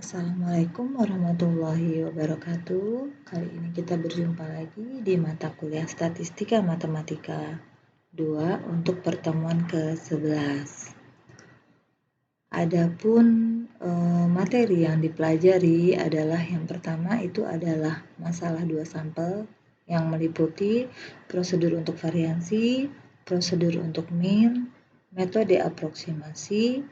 Assalamualaikum warahmatullahi wabarakatuh. Kali ini kita berjumpa lagi di mata kuliah Statistika Matematika 2 untuk pertemuan ke-11. Adapun materi yang dipelajari adalah yang pertama itu adalah masalah 2 sampel yang meliputi prosedur untuk variansi, prosedur untuk min, metode aproksimasi,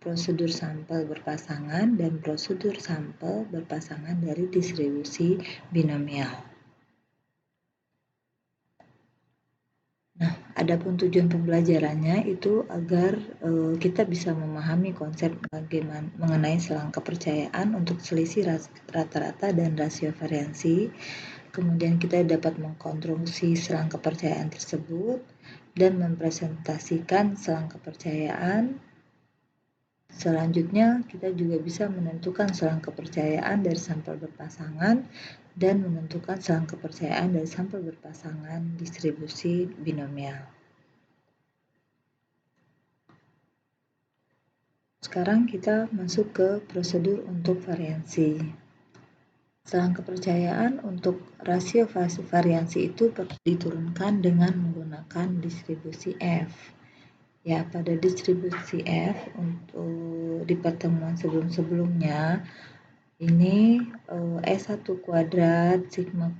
prosedur sampel berpasangan, dan prosedur sampel berpasangan dari distribusi binomial. Nah, adapun tujuan pembelajarannya itu agar kita bisa memahami konsep bagaimana mengenai selang kepercayaan untuk selisih rata-rata dan rasio variansi. Kemudian kita dapat mengkonstruksi selang kepercayaan tersebut dan mempresentasikan selang kepercayaan. Selanjutnya, kita juga bisa menentukan selang kepercayaan dari sampel berpasangan dan menentukan selang kepercayaan dari sampel berpasangan distribusi binomial. Sekarang kita masuk ke prosedur untuk variansi. Selang kepercayaan untuk rasio variansi itu diturunkan dengan menggunakan distribusi F. Ya, pada distribusi F untuk di pertemuan sebelumnya ini S1 kuadrat sigma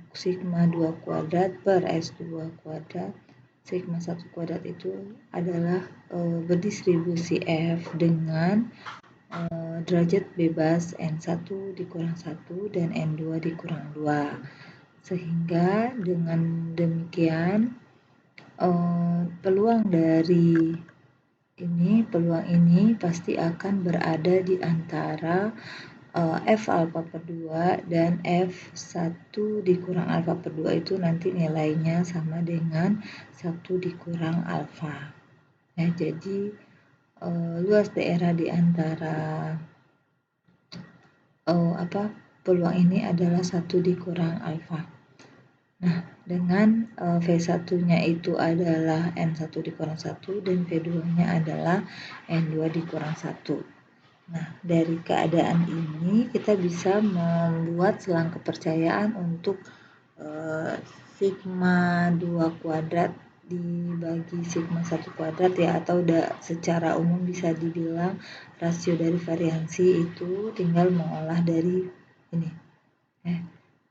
2 kuadrat per S2 kuadrat sigma 1 kuadrat itu adalah berdistribusi F dengan derajat bebas N1 dikurang 1 dan N2 dikurang 2. Sehingga dengan demikian peluang ini pasti akan berada di antara F alfa per 2 dan F1 dikurang alfa per 2 itu nanti nilainya sama dengan 1 dikurang alfa. Nah, jadi luas daerah di antara peluang ini adalah 1 dikurang alfa. Nah, dengan V1-nya itu adalah N1 dikurang 1 dan V2-nya adalah N2 dikurang 1. Nah, dari keadaan ini kita bisa membuat selang kepercayaan untuk sigma 2 kuadrat dibagi sigma 1 kuadrat ya, atau secara umum bisa dibilang rasio dari variansi itu tinggal mengolah dari ini.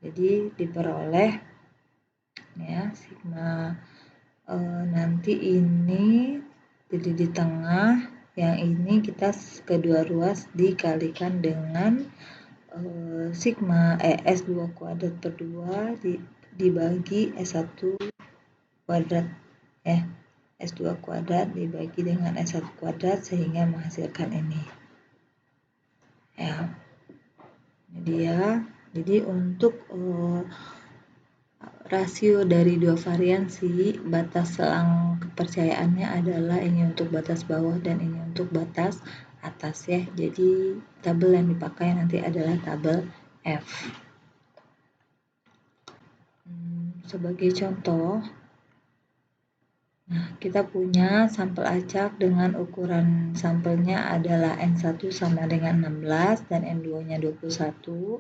Jadi diperoleh ya sigma nanti ini jadi di tengah, yang ini kita kedua ruas dikalikan dengan sigma S2 kuadrat per 2 dibagi S1 kuadrat S2 kuadrat dibagi dengan S1 kuadrat sehingga menghasilkan ini ya. Jadi untuk rasio dari dua variansi, batas selang kepercayaannya adalah ini untuk batas bawah dan ini untuk batas atas ya. Jadi tabel yang dipakai nanti adalah tabel F. Sebagai contoh, nah kita punya sampel acak dengan ukuran sampelnya adalah N1 sama dengan 16 dan N2-nya 21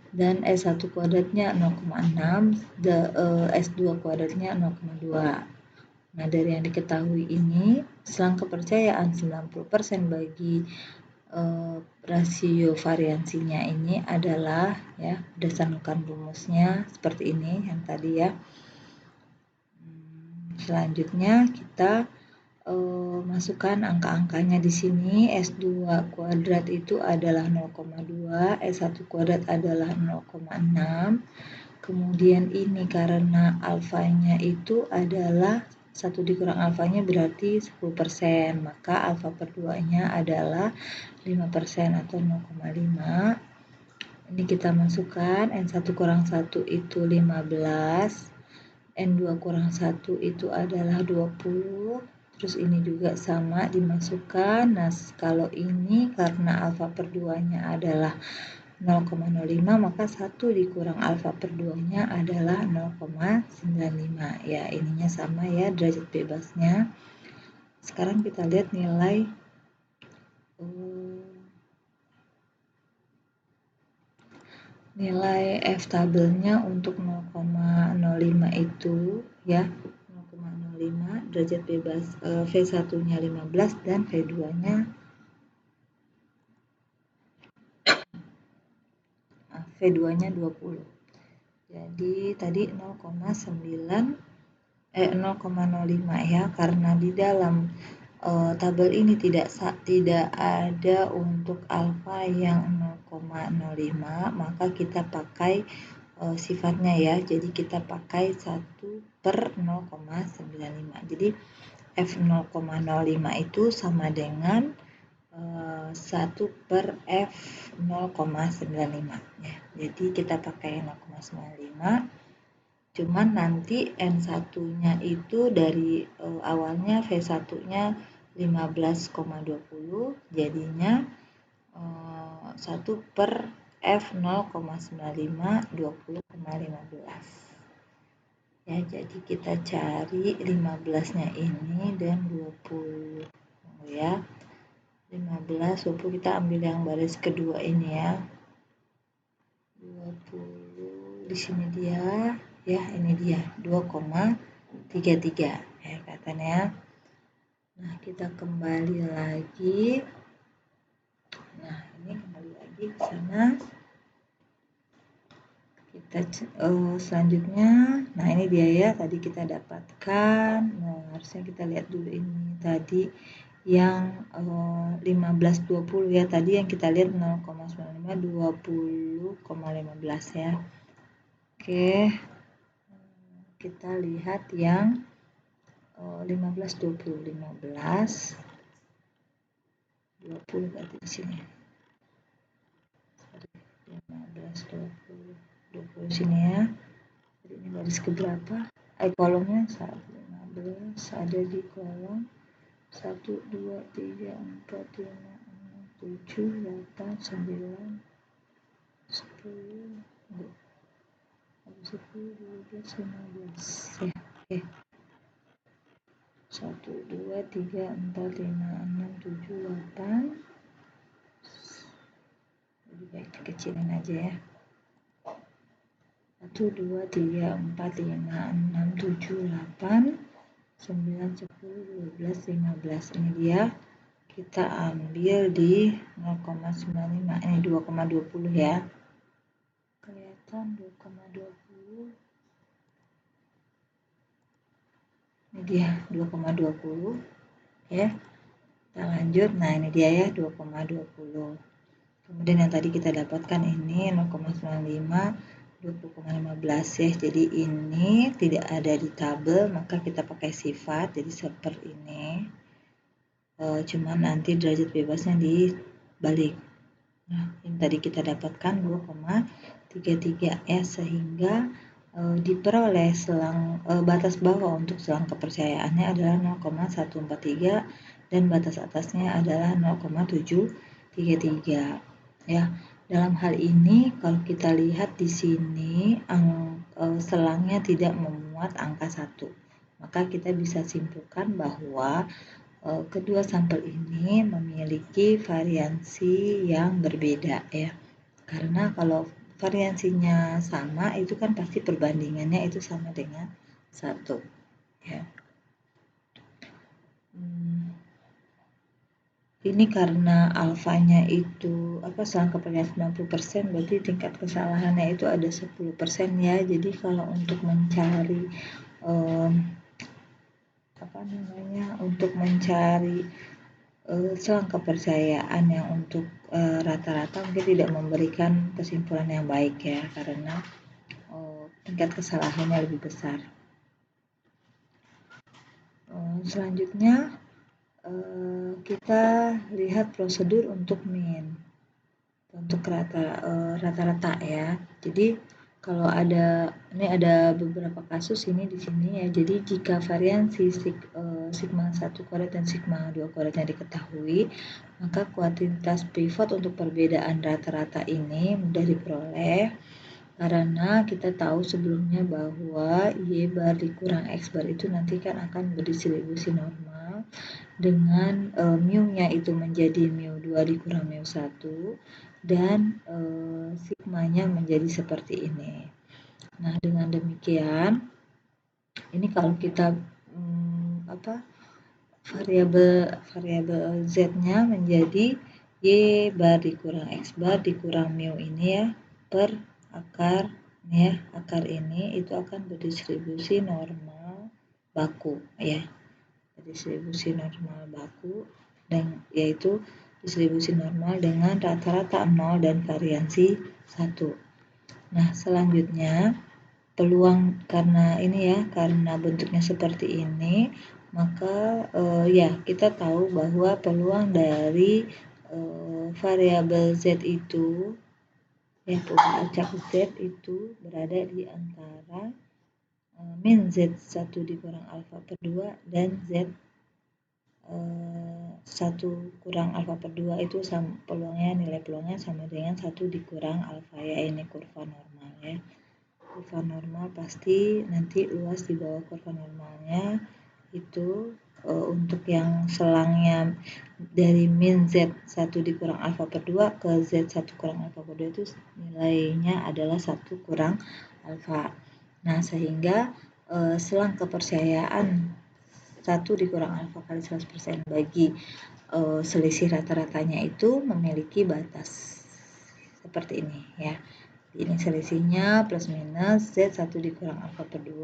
dan S1 kuadratnya 0,6, S2 kuadratnya 0,2. Nah, dari yang diketahui ini, selang kepercayaan 90% bagi rasio variansinya ini adalah ya, berdasarkan rumusnya seperti ini yang tadi ya. Selanjutnya kita masukkan angka-angkanya di sini. S2 kuadrat itu adalah 0,2, S1 kuadrat adalah 0,6. Kemudian ini karena alfanya itu adalah 1 dikurang alfanya berarti 10%, maka alfa per 2-nya adalah 5% atau 0,5. Ini kita masukkan, N1 kurang 1 itu 15, N2 kurang 1 itu adalah 20, terus ini juga sama dimasukkan. Nah, kalau ini karena alfa per 2-nya adalah 0,05, maka 1 dikurang alfa per 2-nya adalah 0,95. Ya, ininya sama ya, derajat bebasnya. Sekarang kita lihat nilai nilai F tabelnya untuk 0,05 itu ya 0,05 derajat bebas V1-nya 15 dan V2-nya V2-nya 20. Jadi tadi 0,05 ya, karena di dalam tabel ini tidak ada untuk alfa yang 0,05, maka kita pakai sifatnya ya. Jadi kita pakai 1/0,95. Jadi F 0,05 itu sama dengan 1/F 0,95 ya. Jadi kita pakai 0,95. Cuman nanti N1-nya itu dari awalnya V1-nya 15,20, jadinya 1/F 0,95 20,15. Ya, jadi kita cari 15-nya ini dan 20 ya. 15 20 kita ambil yang baris kedua ini ya. 20 di sini dia ya, ini dia 2,33 ya katanya. Nah, kita kembali lagi. Nah, ini kembali lagi ke sana. Kita selanjutnya, nah ini dia ya, tadi kita dapatkan. Nah, harusnya kita lihat dulu ini tadi yang 15-20 ya, tadi yang kita lihat 0,95 20,15 ya. Oke, kita lihat yang 15-20 15-20 berarti di sini 15-20 sini ya. Jadi ini baris keberapa? Kolomnya 15 ada di kolom 1, 2, 3, 4, 5, 6, 7, 8, 9, 10, 12, 15 ya. Oke. 1, 2, 3, 4, 5, 6, 7, 8. Lebih baik dikecilin aja ya. 1, 2, 3, 4, 5, 6, 7, 8, 9, 10, 12, 15. Ini dia. Kita ambil di 0,95. Ini 2,20 ya. Kelihatan 2,20. Ini dia 2,20 ya. Kita lanjut. Nah, ini dia ya 2,20. Kemudian yang tadi kita dapatkan ini 0,95 20,15 ya. Jadi ini tidak ada di tabel, maka kita pakai sifat. Jadi seperti ini. Cuman nanti derajat bebasnya dibalik. Nah, ini tadi kita dapatkan 2,33 ya, sehingga diperoleh selang batas bawah untuk selang kepercayaannya adalah 0,143 dan batas atasnya adalah 0,733 ya. Dalam hal ini kalau kita lihat di sini selangnya tidak memuat angka 1, maka kita bisa simpulkan bahwa kedua sampel ini memiliki variansi yang berbeda ya. Karena kalau variansinya sama itu kan pasti perbandingannya itu sama dengan 1 ya. Ini karena alfanya itu selang kepercayaan 90%, berarti tingkat kesalahannya itu ada 10% ya. Jadi kalau untuk mencari untuk mencari selang kepercayaan yang untuk rata-rata mungkin tidak memberikan kesimpulan yang baik ya, karena tingkat kesalahannya lebih besar. Selanjutnya kita lihat prosedur untuk mean, untuk rata-rata ya. Jadi kalau ini ada beberapa kasus ini di sini ya. Jadi jika variansi sigma 1 kuadrat dan sigma 2 kuadratnya diketahui, maka kuantitas pivot untuk perbedaan rata-rata ini mudah diperoleh karena kita tahu sebelumnya bahwa Y bar dikurang X bar itu nanti kan akan berdistribusi normal. dengan mu-nya itu menjadi mu2 dikurang mu1 dan sigmanya menjadi seperti ini. Nah, dengan demikian ini kalau kita variabel z-nya menjadi y bar dikurang x bar dikurang mu ini ya per akar ya, akar ini itu akan berdistribusi normal baku ya. Distribusi normal baku dan yaitu distribusi normal dengan rata-rata 0 dan variansi 1. Nah, selanjutnya peluang karena ini ya, karena bentuknya seperti ini, maka ya kita tahu bahwa peluang dari variabel z itu ya, peluang acak z itu berada di antara min z1 dikurang alfa per 2 dan z 1 kurang alfa per 2 itu peluangnya, nilai peluangnya sama dengan 1 dikurang alfa ya, ini kurva normal ya. Kurva normal pasti nanti luas di bawah kurva normalnya itu untuk yang selangnya dari min z1 dikurang alfa per 2 ke z1 kurang alfa per 2 itu nilainya adalah 1 kurang alfa. Nah, sehingga selang kepercayaan 1 dikurang alfa kali 100% bagi selisih rata-ratanya itu memiliki batas seperti ini ya. Ini selisihnya plus minus z1 dikurang alfa per 2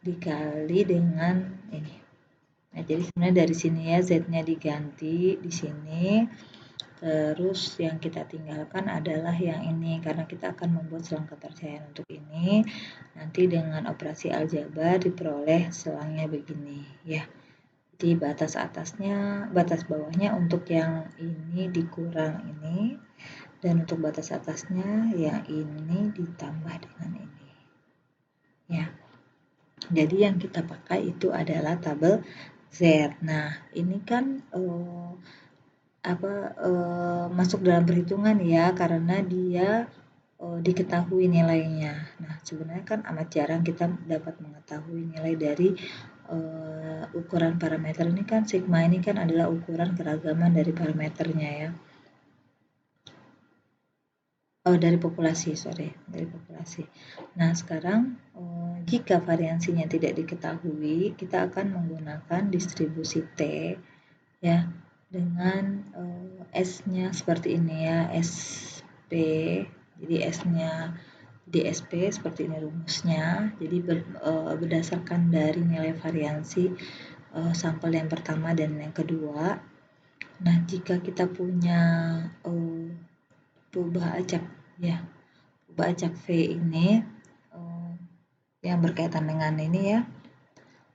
dikali dengan ini. Nah, jadi sebenarnya dari sini ya z-nya diganti di sini. Terus yang kita tinggalkan adalah yang ini karena kita akan membuat selang kepercayaan untuk ini. Nanti dengan operasi aljabar diperoleh selangnya begini ya. Jadi batas atasnya, batas bawahnya untuk yang ini dikurang ini, dan untuk batas atasnya yang ini ditambah dengan ini ya. Jadi yang kita pakai itu adalah tabel Z. Nah, ini kan masuk dalam perhitungan ya karena dia diketahui nilainya. Nah, sebenarnya kan amat jarang kita dapat mengetahui nilai dari ukuran parameter ini kan. Sigma ini kan adalah ukuran keragaman dari parameternya ya. Dari populasi. Nah, sekarang jika variansinya tidak diketahui, kita akan menggunakan distribusi T ya dengan S-nya seperti ini ya, SP. Jadi S-nya di SP seperti ini rumusnya. Jadi berdasarkan dari nilai variansi sampel yang pertama dan yang kedua. Nah, jika kita punya perubahan acak ya, perubahan acak V ini yang berkaitan dengan ini ya,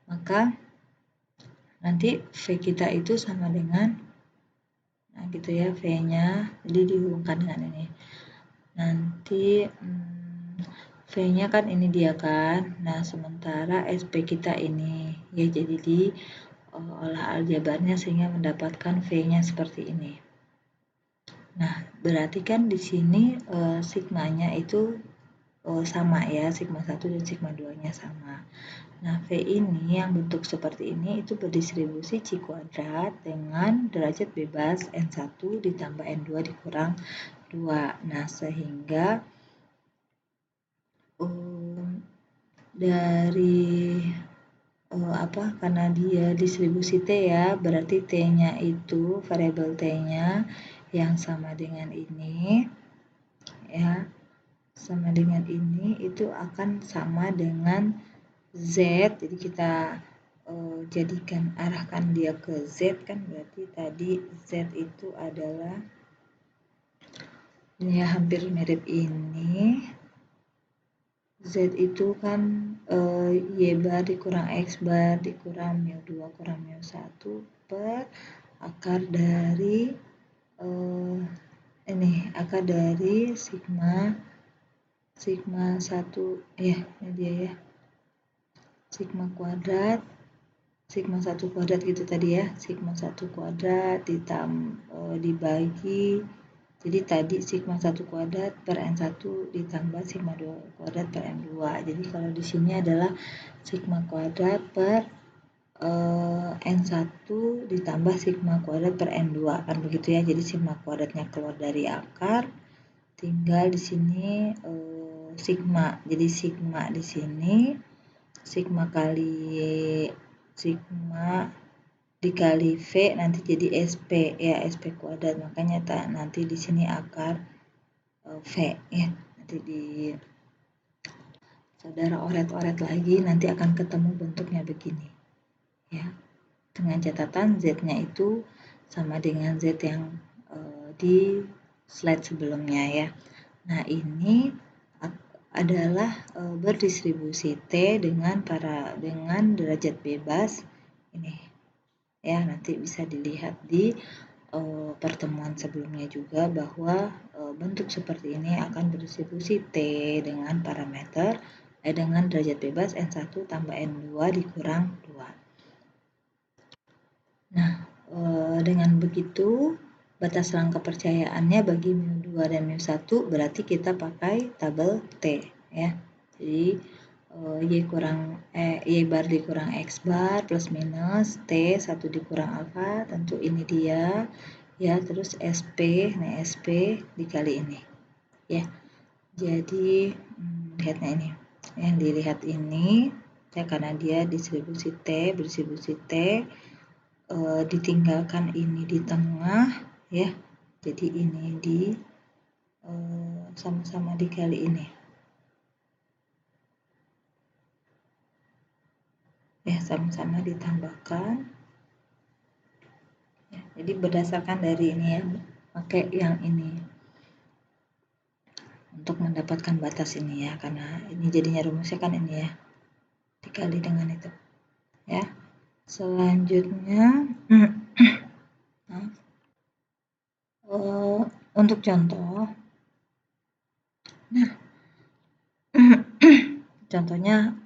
maka nanti V kita itu sama dengan nah gitu ya, V-nya jadi dihubungkan dengan ini. Nanti V-nya kan ini dia kan. Nah, sementara SP kita ini ya, jadi di olah aljabarnya sehingga mendapatkan V-nya seperti ini. Nah, berarti kan di sini sigmanya itu sama ya, sigma 1 dan sigma 2-nya sama. Nah, V ini yang bentuk seperti ini itu berdistribusi C kuadrat dengan derajat bebas N1 ditambah N2 dikurang 2. Nah, sehingga dari karena dia distribusi T ya, berarti T-nya itu variabel T-nya yang sama dengan ini ya, sama dengan ini itu akan sama dengan Z. Jadi kita jadikan, arahkan dia ke Z kan, berarti tadi Z itu adalah ini ya, hampir mirip ini. Z itu kan Y bar dikurang X bar dikurang mu2 kurang mu1 per akar dari akar dari sigma 1 ya, ini dia ya, sigma kuadrat, sigma 1 kuadrat gitu tadi ya, sigma 1 kuadrat dibagi. Jadi tadi sigma 1 kuadrat per N1 ditambah sigma 2 kuadrat per N2. Jadi kalau di sini adalah sigma kuadrat per N1 ditambah sigma kuadrat per N2 kan begitu ya. Jadi sigma kuadratnya keluar dari akar, tinggal di sini sigma. Jadi sigma di sini sigma kali sigma dikali V nanti jadi SP ya, SP kuadrat. Makanya nanti di sini akar V ya. Nanti di saudara oret-oret lagi nanti akan ketemu bentuknya begini ya. Dengan catatan Z-nya itu sama dengan Z yang di slide sebelumnya ya. Nah, ini adalah berdistribusi T dengan derajat bebas ini. Ya, nanti bisa dilihat di pertemuan sebelumnya juga bahwa bentuk seperti ini akan berdistribusi T dengan parameter dengan derajat bebas N1 tambah N2 dikurang 2. Nah, dengan begitu batas rangka kepercayaannya bagi mu2 dan mu1 berarti kita pakai tabel T ya. Jadi Y bar dikurang X bar plus minus T 1 dikurang alfa, tentu ini dia ya, terus SP, nah SP dikali ini ya. Jadi lihatnya ini, yang dilihat ini ya, karena dia berdistribusi T ditinggalkan ini di tengah ya, jadi ini di sama-sama dikali ini ya, sama-sama ditambahkan ya. Jadi berdasarkan dari ini ya, pakai yang ini untuk mendapatkan batas ini ya, karena ini jadinya rumusnya kan ini ya, dikali dengan itu ya. Selanjutnya untuk contoh, nah contohnya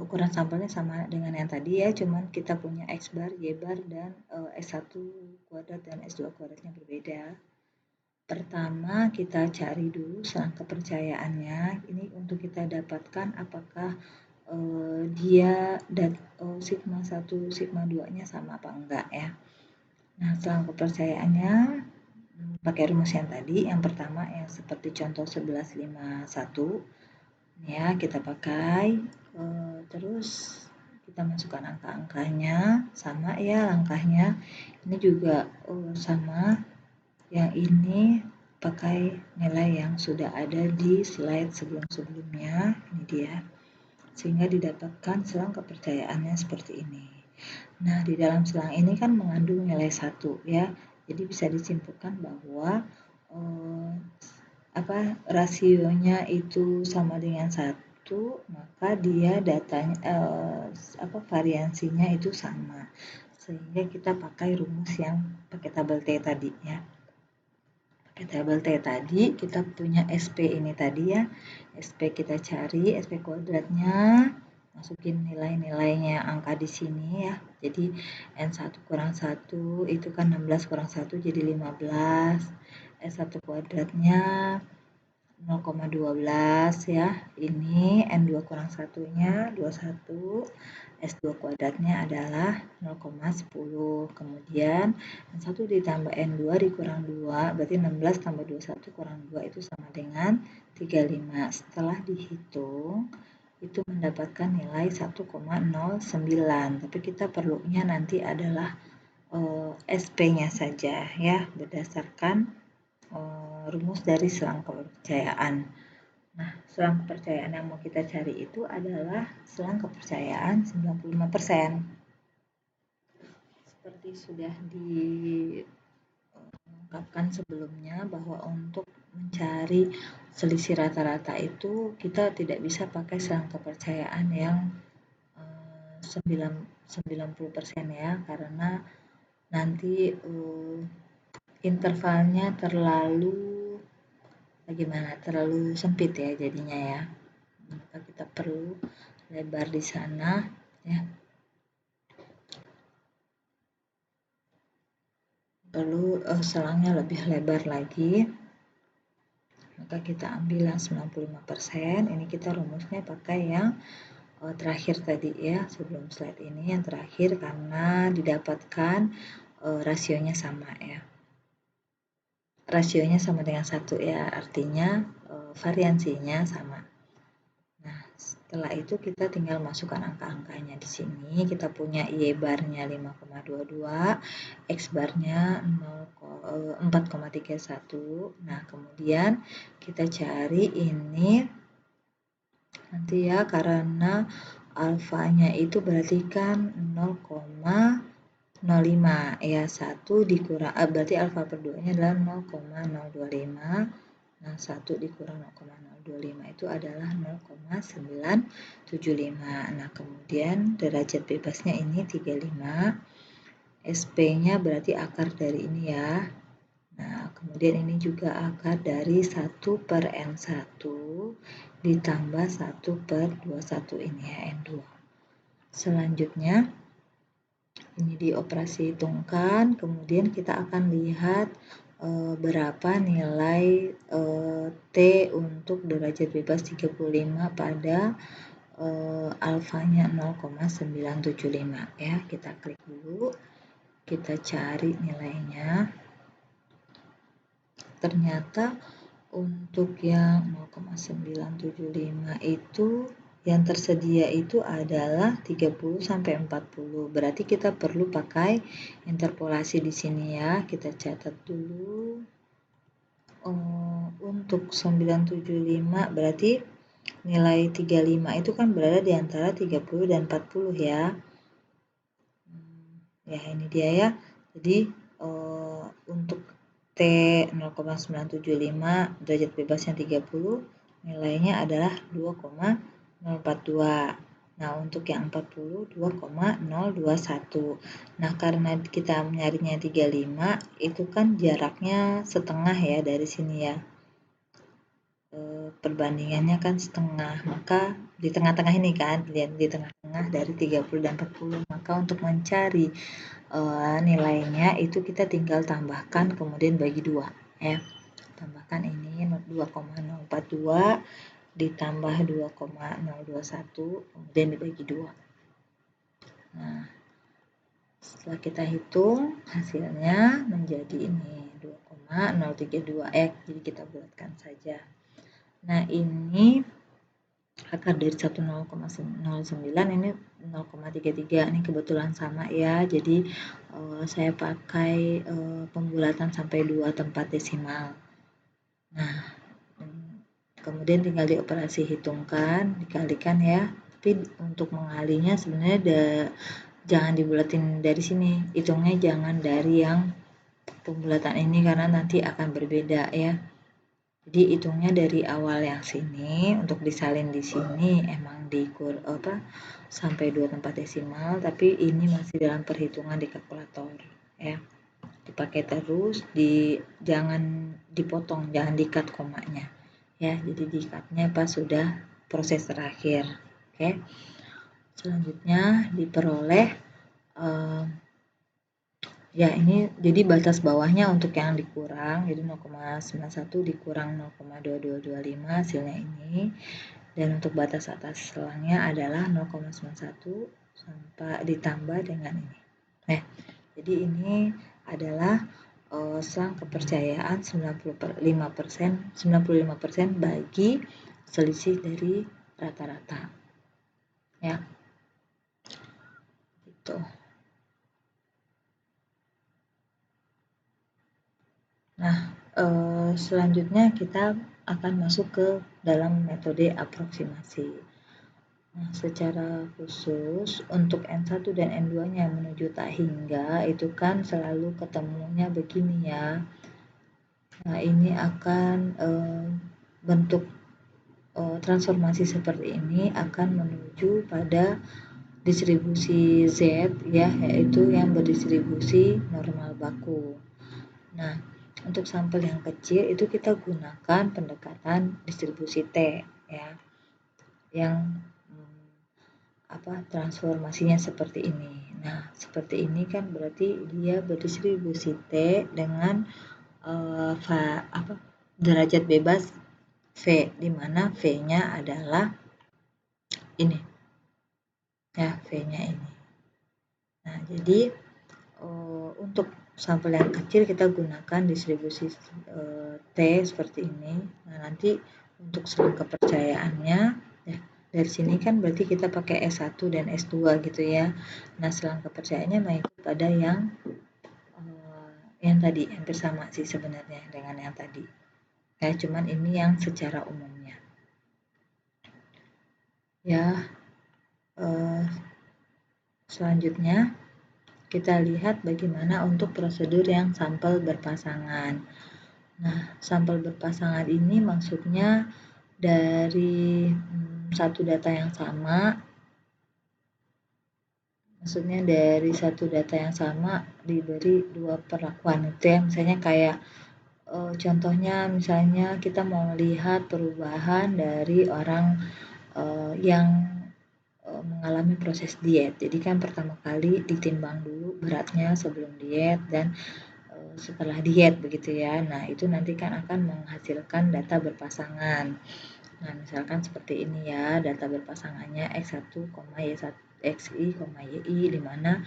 ukuran sampelnya sama dengan yang tadi ya, cuman kita punya X bar, Y bar, dan S1 kuadrat dan S2 kuadratnya berbeda. Pertama kita cari dulu selang kepercayaannya, ini untuk kita dapatkan apakah dia sigma 1, sigma 2 nya sama apa enggak ya. Nah, selang kepercayaannya pakai rumus yang tadi, yang pertama yang seperti contoh 1151 ya, kita pakai terus kita masukkan angka-angkanya sama ya, langkahnya ini juga sama, yang ini pakai nilai yang sudah ada di slide sebelum-sebelumnya, ini dia, sehingga didapatkan selang kepercayaannya seperti ini. Nah, di dalam selang ini kan mengandung nilai 1 ya, jadi bisa disimpulkan bahwa rasionya itu sama dengan 1, maka dia datanya variansinya itu sama, sehingga kita pakai rumus yang pakai tabel T tadi ya. Pakai tabel T tadi kita punya SP ini tadi ya, SP kita cari SP kuadratnya, masukin nilai-nilainya angka di sini ya. Jadi N1 kurang 1 itu kan 16 kurang 1 jadi 15. S1 kuadratnya 0,12 ya. Ini N2 kurang 1-nya 21. S2 kuadratnya adalah 0,10. Kemudian N1 ditambah N2 dikurang 2, berarti 16 tambah 21 kurang 2 itu sama dengan 35. Setelah dihitung itu mendapatkan nilai 1,09, tapi kita perlunya nanti adalah SP-nya saja ya, berdasarkan rumus dari selang kepercayaan. Nah, selang kepercayaan yang mau kita cari itu adalah selang kepercayaan 95%. Seperti sudah diungkapkan sebelumnya bahwa untuk mencari selisih rata-rata itu kita tidak bisa pakai selang kepercayaan yang 90% ya, karena nanti intervalnya terlalu sempit ya jadinya ya, maka kita perlu lebar di sana ya, perlu selangnya lebih lebar lagi, maka kita ambil yang 95%. Ini kita rumusnya pakai yang terakhir tadi ya, sebelum slide ini yang terakhir karena didapatkan rasionya sama ya. Rasionya sama dengan 1 ya, artinya variansinya sama. Nah, setelah itu kita tinggal masukkan angka-angkanya di sini. Kita punya Y barnya 5,22, X barnya 4,31. Nah, kemudian kita cari ini nanti ya, karena alfanya itu berarti kan 0,05 ya, 1 dikurang berarti alfa per 2 nya adalah 0,025. Nah, 1 dikurang 0,025 itu adalah 0,975. Nah, kemudian derajat bebasnya ini 35. SP-nya berarti akar dari ini ya. Nah, kemudian ini juga akar dari 1 per N1 ditambah 1 per 21 ini ya, N2. Selanjutnya, ini dioperasi hitungkan, kemudian kita akan lihat berapa nilai T untuk derajat bebas 35 pada alfanya 0,975 ya. Kita klik dulu, kita cari nilainya. Ternyata untuk yang 0,975 itu yang tersedia itu adalah 30 sampai 40. Berarti kita perlu pakai interpolasi di sini ya. Kita catat dulu. Untuk 975 berarti nilai 35 itu kan berada di antara 30 dan 40 ya. Ya, ini dia ya. Jadi untuk T 0,975 derajat bebasnya 30, nilainya adalah 2,042. Nah, untuk yang 40 2,021. Nah, karena kita nyarinya 35, itu kan jaraknya setengah ya dari sini ya. Perbandingannya kan setengah, maka di tengah-tengah ini kan, lihat di tengah-tengah dari 30 dan 40, maka untuk mencari nilainya itu kita tinggal tambahkan kemudian bagi 2 ya. Tambahkan ini 2,042 ditambah 2,021 kemudian dibagi 2. Nah, setelah kita hitung hasilnya menjadi ini 2,032 jadi kita bulatkan saja. Nah, ini akar dari 1,09 ini 0,33, ini kebetulan sama ya, jadi saya pakai pembulatan sampai 2 tempat desimal. Nah, kemudian tinggal dioperasi hitungkan, dikalikan ya, tapi untuk mengalinya sebenarnya jangan dibulatin dari sini, hitungnya jangan dari yang pembulatan ini karena nanti akan berbeda ya. Jadi hitungnya dari awal yang sini, untuk disalin di sini emang diukur sampai 2 tempat desimal, tapi ini masih dalam perhitungan di kalkulator ya. Dipakai terus, jangan dipotong, jangan di-cut komanya ya. Jadi di-cut-nya pas sudah proses terakhir. Oke. Selanjutnya diperoleh ya, ini jadi batas bawahnya untuk yang dikurang, jadi 0,91 dikurang 0,2225 hasilnya ini, dan untuk batas atas selangnya adalah 0,91 sampai ditambah dengan ini. Nah, jadi ini adalah selang kepercayaan 95% bagi selisih dari rata-rata ya, gitu. Nah, selanjutnya kita akan masuk ke dalam metode aproksimasi. Nah, secara khusus untuk N1 dan N2-nya menuju tak hingga itu kan selalu ketemunya begini ya. Nah, ini akan bentuk transformasi seperti ini akan menuju pada distribusi Z ya, yaitu yang berdistribusi normal baku. Nah, untuk sampel yang kecil itu kita gunakan pendekatan distribusi T ya, yang transformasinya seperti ini. Nah, seperti ini kan berarti dia berdistribusi T dengan derajat bebas V, di mana V-nya adalah ini ya, V-nya ini. Nah, jadi untuk sampel yang kecil kita gunakan distribusi T seperti ini. Nah, nanti untuk selang kepercayaannya, ya, dari sini kan berarti kita pakai S1 dan S2 gitu ya. Nah, selang kepercayaannya mengikut pada yang tadi hampir sama sih sebenarnya dengan yang tadi. Ya, cuman ini yang secara umumnya. Ya, selanjutnya kita lihat bagaimana untuk prosedur yang sampel berpasangan. Nah, sampel berpasangan ini maksudnya dari satu data yang sama, diberi dua perlakuan. Itu ya, misalnya kayak contohnya misalnya kita mau melihat perubahan dari orang yang mengalami proses diet. Jadi kan pertama kali ditimbang dulu beratnya sebelum diet dan setelah diet begitu ya. Nah, itu nanti kan akan menghasilkan data berpasangan. Nah, misalkan seperti ini ya, data berpasangannya X1, Y1, XI, YI, di mana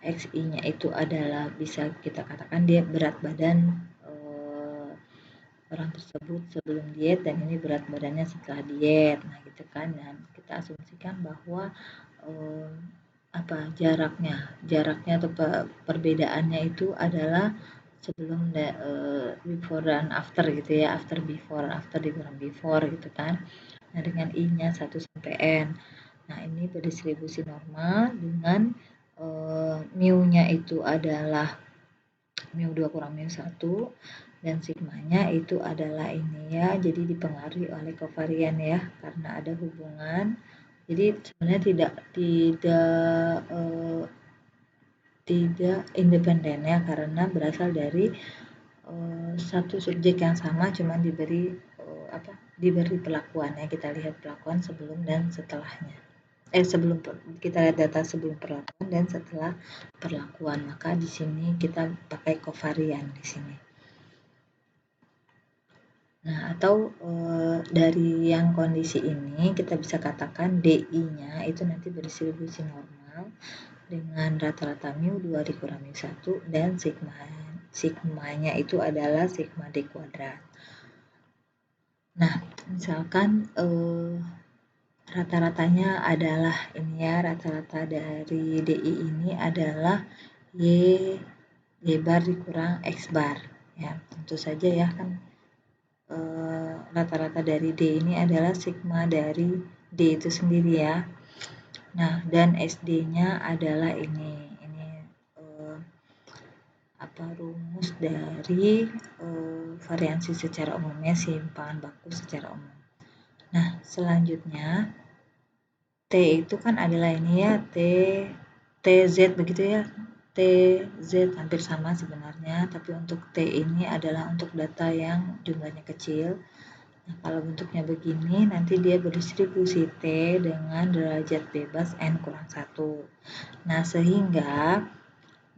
XI-nya itu adalah bisa kita katakan dia berat badan orang tersebut sebelum diet dan ini berat badannya setelah diet. Nah, gitu kan. Dan kita asumsikan bahwa jaraknya atau perbedaannya itu adalah sebelum before dan after gitu ya, after dikurang before gitu kan. Nah, dengan I-nya 1 sampai N. Nah, ini berdistribusi normal dengan mu-nya itu adalah mu2 kurang mu1 dan sigmanya itu adalah ini ya, jadi dipengaruhi oleh kovarian ya, karena ada hubungan. Jadi sebenarnya tidak independen ya, karena berasal dari satu subjek yang sama, cuman diberi perlakuan ya. Kita lihat perlakuan sebelum dan setelahnya. Sebelum kita lihat data sebelum perlakuan dan setelah perlakuan, maka di sini kita pakai kovarian di sini. Nah, atau dari yang kondisi ini kita bisa katakan DI-nya itu nanti berdistribusi normal dengan rata-rata mu2 dikurang mu1 dan sigmanya itu adalah sigma D kuadrat. Nah, misalkan rata-ratanya adalah ini ya, rata-rata dari DI ini adalah Y bar dikurang X bar ya, tentu saja ya kan rata-rata dari D ini adalah sigma dari D itu sendiri ya. Nah, dan SD-nya adalah ini rumus dari variansi secara umumnya, simpangan baku secara umum. Nah, selanjutnya T itu kan adalah ini ya, TZ begitu ya. TZ hampir sama sebenarnya, tapi untuk T ini adalah untuk data yang jumlahnya kecil. Nah, kalau bentuknya begini, nanti dia berdistribusi T dengan derajat bebas N kurang 1. Nah, sehingga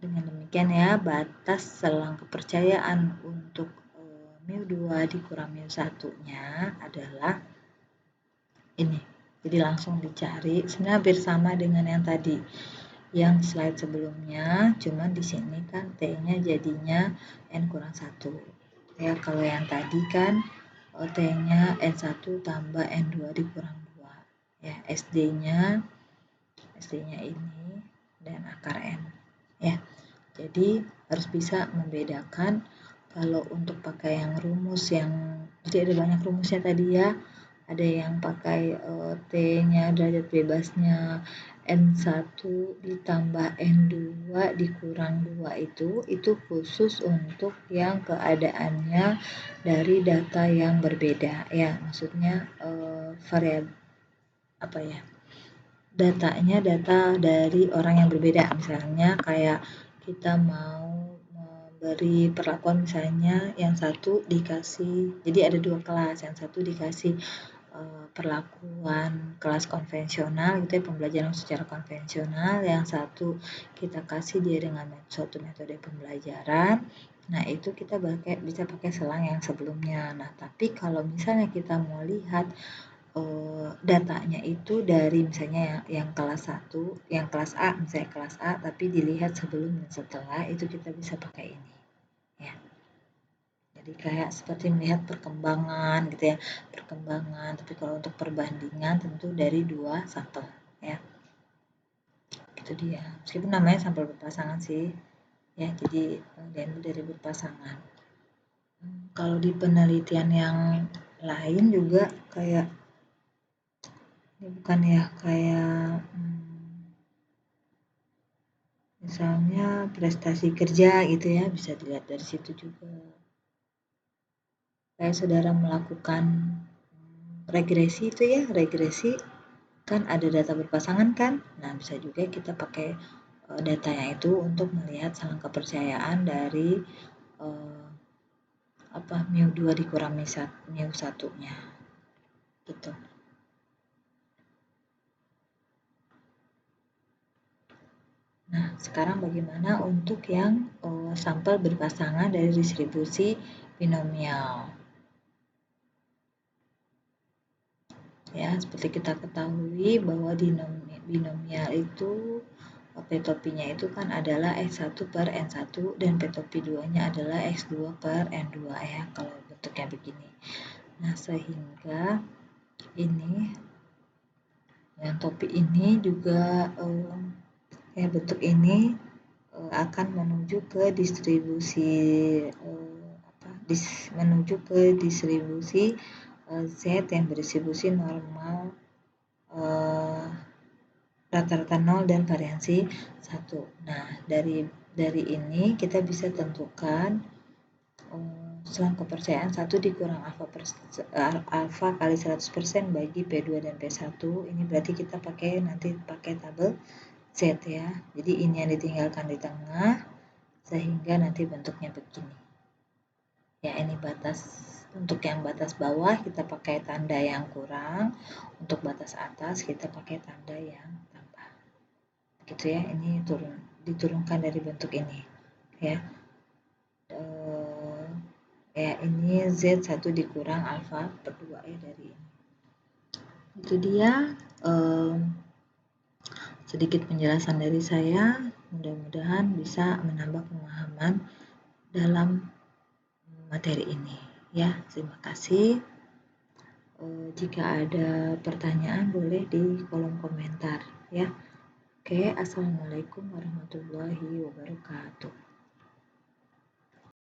dengan demikian ya, batas selang kepercayaan untuk mu2 dikurang mu1-nya adalah ini. Jadi langsung dicari, sebenarnya hampir sama dengan yang tadi, yang slide sebelumnya, cuman di sini kan T-nya jadinya N kurang 1. Ya, kalau yang tadi kan T-nya N1 tambah N2 dikurang 2. Ya, SD-nya ini dan akar N. Ya, jadi harus bisa membedakan kalau untuk pakai yang rumus yang, jadi ada banyak rumusnya tadi ya. Ada yang pakai T-nya derajat bebasnya N1 ditambah N2 dikurang 2 itu khusus untuk yang keadaannya dari data yang berbeda ya, maksudnya variabel datanya data dari orang yang berbeda. Misalnya kayak kita mau memberi perlakuan, misalnya yang satu dikasih, jadi ada dua kelas, yang satu dikasih perlakuan kelas konvensional gitu ya, pembelajaran secara konvensional, yang satu kita kasih dia dengan suatu metode pembelajaran. Nah, itu kita bisa pakai selang yang sebelumnya. Nah, tapi kalau misalnya kita mau lihat datanya itu dari misalnya yang kelas 1, yang kelas A, misalnya kelas A, tapi dilihat sebelum dan setelah, itu kita bisa pakai ini ya. Jadi kayak seperti melihat perkembangan gitu ya, perkembangan. Tapi kalau untuk perbandingan tentu dari 2 sampel ya. Itu dia. Meskipun namanya sampel berpasangan sih ya, jadi diambil dari berpasangan. Kalau di penelitian yang lain juga kayak ini bukan ya, kayak misalnya prestasi kerja gitu ya, bisa dilihat dari situ juga. Kayak saudara melakukan regresi itu ya, regresi kan ada data berpasangan kan. Nah, bisa juga kita pakai datanya itu untuk melihat selang kepercayaan dari mu2 dikurang mu1-nya gitu. Nah, sekarang bagaimana untuk yang sampel berpasangan dari distribusi binomial? Ya, seperti kita ketahui bahwa binomial itu P-topinya itu kan adalah X1 per N1 dan P-topi 2-nya adalah X2 per N2 ya, kalau bentuknya begini. Nah, sehingga ini yang topi ini juga bentuk ini akan menuju ke distribusi Z yang berdistribusi normal rata-rata 0 dan variansi 1. Nah, dari ini kita bisa tentukan selang kepercayaan 1 dikurang alfa kali 100% bagi P2 dan P1. Ini berarti kita nanti pakai tabel Z ya. Jadi ini yang ditinggalkan di tengah sehingga nanti bentuknya begini. Ya, ini batas. Untuk yang batas bawah kita pakai tanda yang kurang, untuk batas atas kita pakai tanda yang tambah. Gitu ya, ini diturunkan dari bentuk ini ya. Ini Z1 dikurang alfa per 2 ya dari ini. Itu dia sedikit penjelasan dari saya, mudah-mudahan bisa menambah pemahaman dalam materi ini ya. Terima kasih. Jika ada pertanyaan boleh di kolom komentar ya. Oke, assalamualaikum warahmatullahi wabarakatuh.